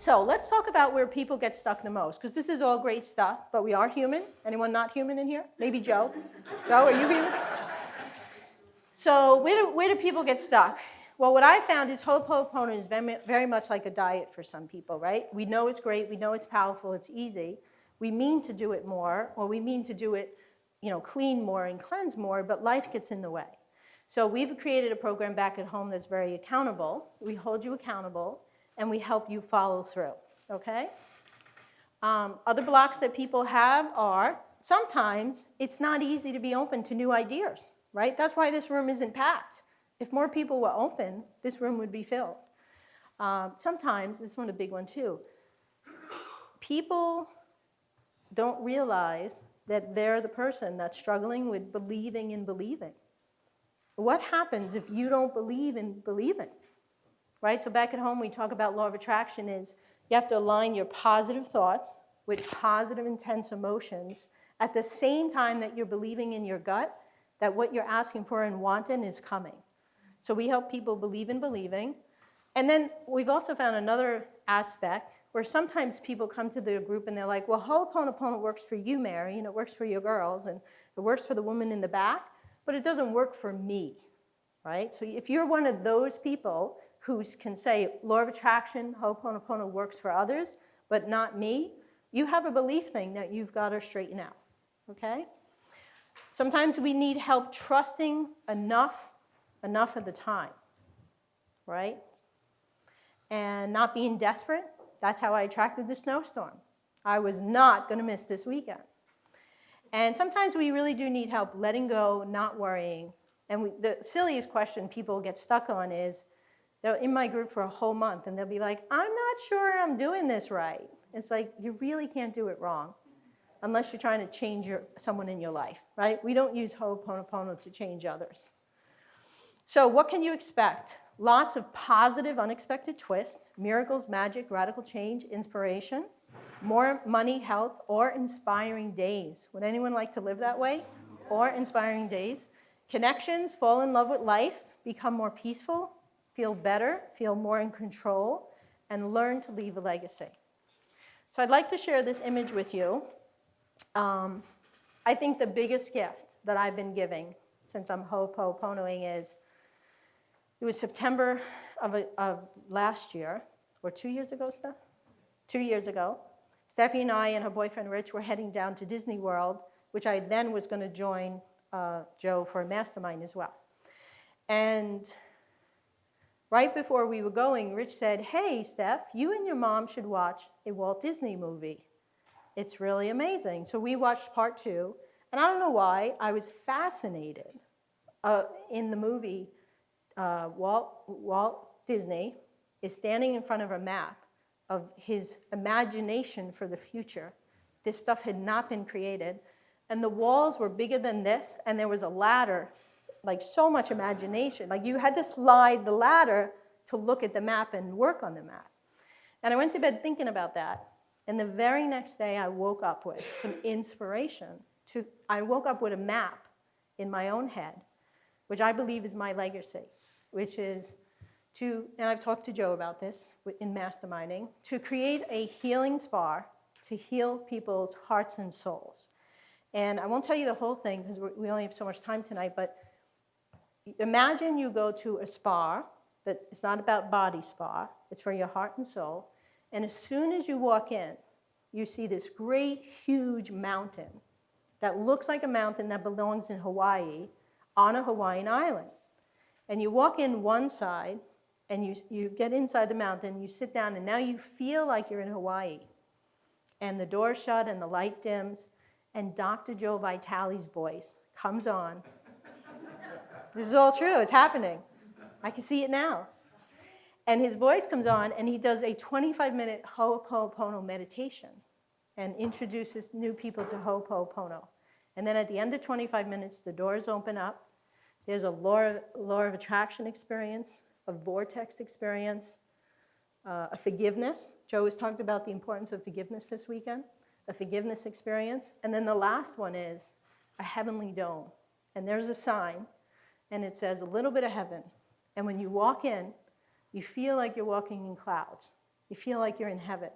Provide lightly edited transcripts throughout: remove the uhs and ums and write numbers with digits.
So let's talk about where people get stuck the most, because this is all great stuff, but we are human. Anyone not human in here? Maybe Joe. Joe, are you human? So where do people get stuck? Well, what I found is hooponopono is very much like a diet for some people, right? We know it's great, we know it's powerful, it's easy. We mean to do it more, or we mean to do it, clean more and cleanse more, but life gets in the way. So we've created a program back at home that's very accountable. We hold you accountable, and we help you follow through, okay? Other blocks that people have are, sometimes it's not easy to be open to new ideas, right? That's why this room isn't packed. If more people were open, this room would be filled. Sometimes, this one's a big one too, people don't realize that they're the person that's struggling with believing in believing. What happens if you don't believe in believing? Right? So back at home, we talk about law of attraction is you have to align your positive thoughts with positive, intense emotions at the same time that you're believing in your gut that what you're asking for and wanting is coming. So we help people believe in believing. And then we've also found another aspect where sometimes people come to the group and they're like, well, hooponopono works for you, Mary, and it works for your girls, and it works for the woman in the back, but it doesn't work for me, right? So if you're one of those people who can say, law of attraction, hooponopono works for others, but not me, you have a belief thing that you've got to straighten out, okay? Sometimes we need help trusting enough of the time, right? And not being desperate. That's how I attracted the snowstorm. I was not going to miss this weekend. And sometimes we really do need help letting go, not worrying. And the silliest question people get stuck on is, they're in my group for a whole month, and they'll be like, I'm not sure I'm doing this right. It's like, you really can't do it wrong unless you're trying to change someone in your life, right? We don't use hooponopono to change others. So what can you expect? Lots of positive, unexpected twists, miracles, magic, radical change, inspiration, more money, health, or inspiring days. Would anyone like to live that way? Or inspiring days. Connections, fall in love with life, become more peaceful, feel better, feel more in control, and learn to leave a legacy. So I'd like to share this image with you. I think the biggest gift that I've been giving since I'm hooponoponoing is, it was September of last year, or 2 years ago, Steph? 2 years ago. Steffi and I and her boyfriend Rich were heading down to Disney World, which I then was going to join Joe for a mastermind as well. And right before we were going, Rich said, hey, Steph, you and your mom should watch a Walt Disney movie. It's really amazing. So we watched part 2, and I don't know why, I was fascinated in the movie. Walt Disney is standing in front of a map of his imagination for the future. This stuff had not been created. And the walls were bigger than this, and there was a ladder, like so much imagination. Like you had to slide the ladder to look at the map and work on the map. And I went to bed thinking about that. And the very next day, I woke up with some inspiration. I woke up with a map in my own head, which I believe is my legacy, which is and I've talked to Joe about this in masterminding, to create a healing spa to heal people's hearts and souls. And I won't tell you the whole thing because we only have so much time tonight, but imagine you go to a spa that it's not about body spa, it's for your heart and soul. And as soon as you walk in, you see this great, huge mountain that looks like a mountain that belongs in Hawaii on a Hawaiian island. And you walk in one side, and you get inside the mountain, you sit down, and now you feel like you're in Hawaii. And the door's shut, and the light dims, and Dr. Joe Vitale's voice comes on. This is all true, it's happening. I can see it now. And his voice comes on, and he does a 25-minute hooponopono meditation and introduces new people to hooponopono. And then at the end of 25 minutes, the doors open up. There's a law of attraction experience, a vortex experience, a forgiveness. Joe has talked about the importance of forgiveness this weekend, a forgiveness experience. And then the last one is a heavenly dome. And there's a sign, and it says a little bit of heaven. And when you walk in, you feel like you're walking in clouds. You feel like you're in heaven.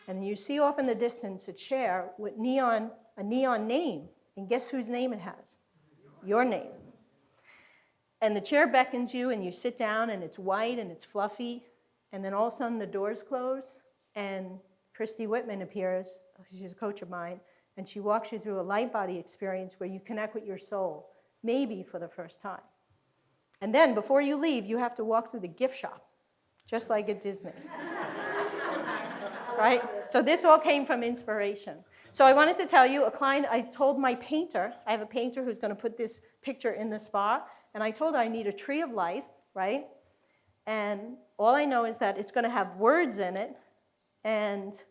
And you see off in the distance a chair with a neon name. And guess whose name it has? Your name. And the chair beckons you, and you sit down, and it's white, and it's fluffy. And then all of a sudden, the doors close, and Christy Whitman appears. She's a coach of mine. And she walks you through a light body experience where you connect with your soul, maybe for the first time. And then, before you leave, you have to walk through the gift shop, just like at Disney. Right? So this all came from inspiration. So I wanted to tell you, a client, I told my painter, I have a painter who's going to put this picture in the spa, and I told her I need a tree of life, right? And all I know is that it's going to have words in it, and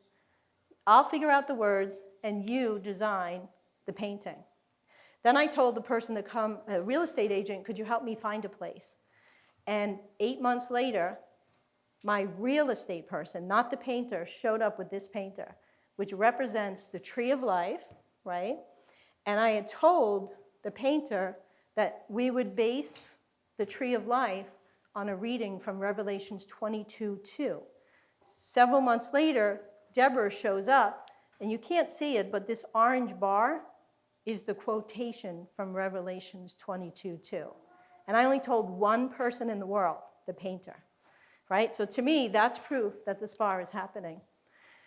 I'll figure out the words, and you design the painting. Then I told the person to come, a real estate agent, could you help me find a place? And 8 months later, my real estate person, not the painter, showed up with this painter, which represents the tree of life, right? And I had told the painter that we would base the tree of life on a reading from Revelations 22:2. Several months later, Deborah shows up, and you can't see it, but this orange bar is the quotation from Revelations 22:2. And I only told one person in the world, the painter, right? So to me, that's proof that the spa is happening.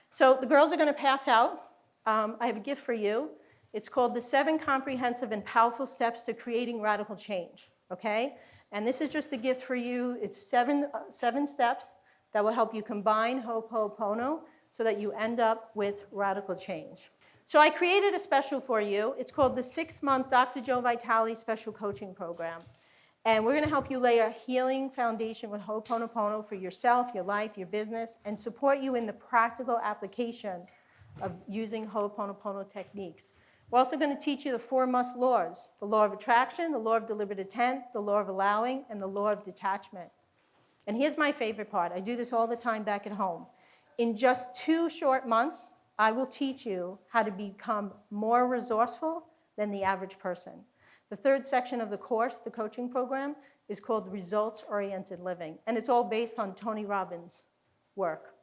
So the girls are going to pass out. I have a gift for you. It's called the 7 Comprehensive and Powerful Steps to Creating Radical Change, okay? And this is just a gift for you. It's seven steps that will help you combine hooponopono so that you end up with radical change. So I created a special for you. It's called the 6-month Dr. Joe Vitale Special Coaching Program. And we're going to help you lay a healing foundation with hooponopono for yourself, your life, your business, and support you in the practical application of using hooponopono techniques. We're also going to teach you the 4 must laws: the law of attraction, the law of deliberate intent, the law of allowing, and the law of detachment. And here's my favorite part. I do this all the time back at home. In just 2 short months, I will teach you how to become more resourceful than the average person. The 3rd section of the course, the coaching program, is called Results-Oriented Living, and it's all based on Tony Robbins' work.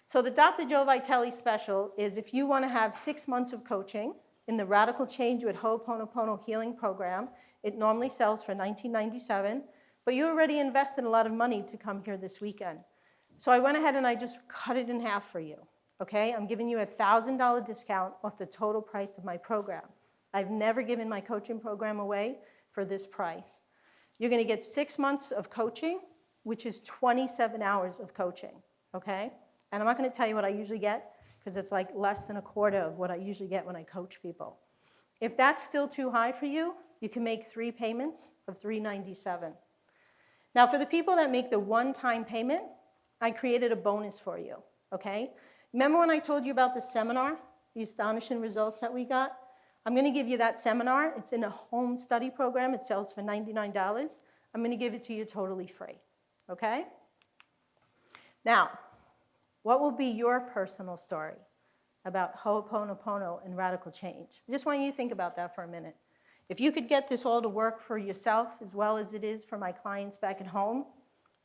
So the Dr. Joe Vitale special is if you want to have 6 months of coaching in the Radical Change with Hooponopono Healing Program. It normally sells for $19.97, but you already invested a lot of money to come here this weekend. So I went ahead and I just cut it in half for you, okay? I'm giving you a $1,000 discount off the total price of my program. I've never given my coaching program away for this price. You're going to get 6 months of coaching, which is 27 hours of coaching, okay? And I'm not going to tell you what I usually get, because it's like less than a quarter of what I usually get when I coach people. If that's still too high for you, you can make 3 payments of $397. Now, for the people that make the one-time payment, I created a bonus for you, okay? Remember when I told you about the seminar, the astonishing results that we got? I'm going to give you that seminar. It's in a home study program. It sells for $99. I'm going to give it to you totally free, okay? Now, what will be your personal story about hooponopono and radical change? I just want you to think about that for a minute. If you could get this all to work for yourself as well as it is for my clients back at home,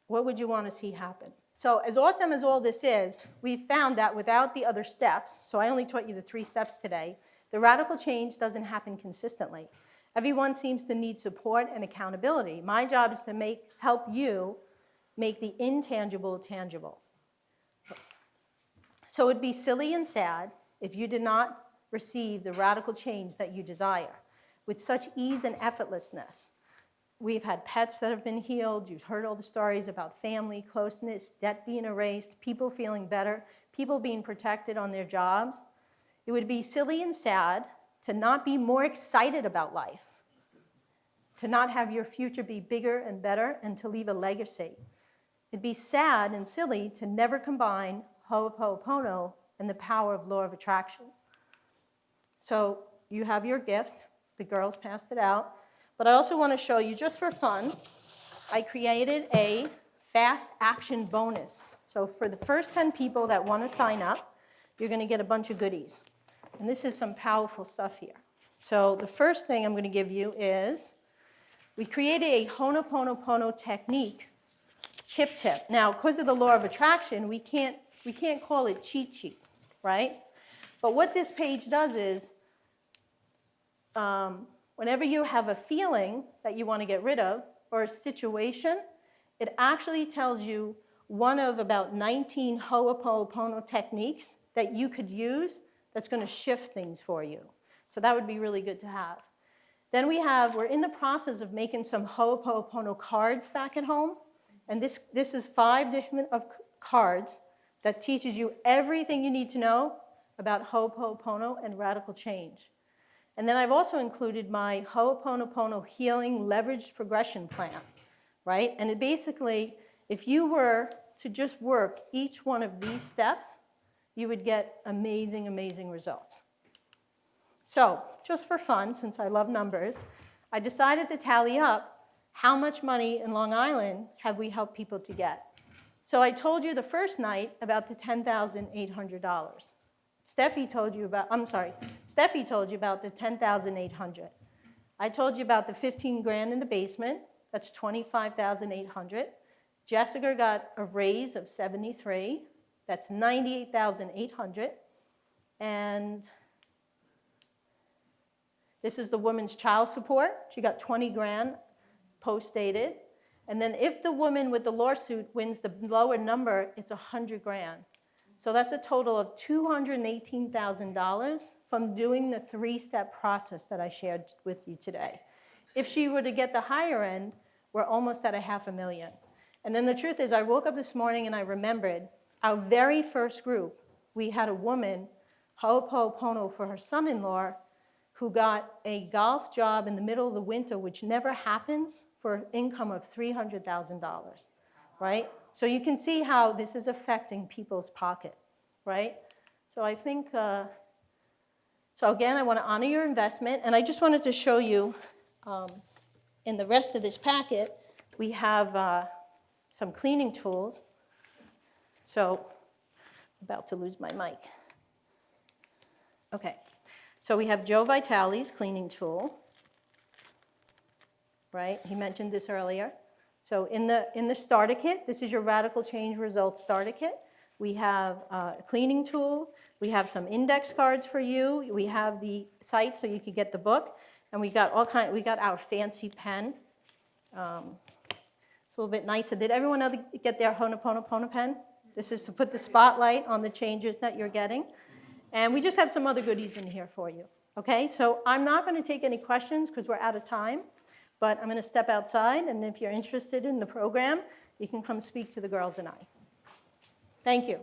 what would you want to see happen? So as awesome as all this is, we found that without the other steps, so I only taught you the 3 steps today, the radical change doesn't happen consistently. Everyone seems to need support and accountability. My job is to help you make the intangible tangible. So it'd be silly and sad if you did not receive the radical change that you desire with such ease and effortlessness. We've had pets that have been healed. You've heard all the stories about family, closeness, debt being erased, people feeling better, people being protected on their jobs. It would be silly and sad to not be more excited about life, to not have your future be bigger and better, and to leave a legacy. It'd be sad and silly to never combine hooponopono and the power of law of attraction. So you have your gift. The girls passed it out. But I also want to show you, just for fun, I created a fast action bonus. So for the first 10 people that want to sign up, you're going to get a bunch of goodies. And this is some powerful stuff here. So the first thing I'm going to give you is we created a hooponopono technique tip. Now, because of the law of attraction, we can't call it cheat sheet, right? But what this page does is, whenever you have a feeling that you want to get rid of, or a situation, it actually tells you one of about 19 hooponopono techniques that you could use that's going to shift things for you. So that would be really good to have. Then we're in the process of making some hooponopono cards back at home. And this is 5 different cards that teaches you everything you need to know about hooponopono and radical change. And then I've also included my hooponopono healing leveraged progression plan, right? And it basically, if you were to just work each one of these steps, you would get amazing, amazing results. So, just for fun, since I love numbers, I decided to tally up how much money in Long Island have we helped people to get. So I told you the first night about the $10,800. Steffi told you about the $10,800. I told you about the 15 grand in the basement. That's $25,800. Jessica got a raise of 73. That's $98,800. And this is the woman's child support. She got 20 grand post-dated. And then if the woman with the lawsuit wins the lower number, it's 100 grand. So that's a total of $218,000 from doing the 3-step process that I shared with you today. If she were to get the higher end, we're almost at $500,000. And then the truth is, I woke up this morning and I remembered our very first group, we had a woman, hooponopono for her son-in-law, who got a golf job in the middle of the winter, which never happens, for an income of $300,000, right? So you can see how this is affecting people's pocket, right? So I think, so again, I want to honor your investment, and I just wanted to show you, in the rest of this packet, we have some cleaning tools. So, I'm about to lose my mic. Okay, so we have Joe Vitale's cleaning tool, right? He mentioned this earlier. So in the starter kit, this is your Radical Change Results starter kit. We have a cleaning tool. We have some index cards for you. We have the site so you could get the book. And we got our fancy pen. It's a little bit nicer. Did everyone else get their hooponopono pen? This is to put the spotlight on the changes that you're getting. And we just have some other goodies in here for you. Okay, so I'm not going to take any questions because we're out of time. But I'm going to step outside, and if you're interested in the program, you can come speak to the girls and I. Thank you.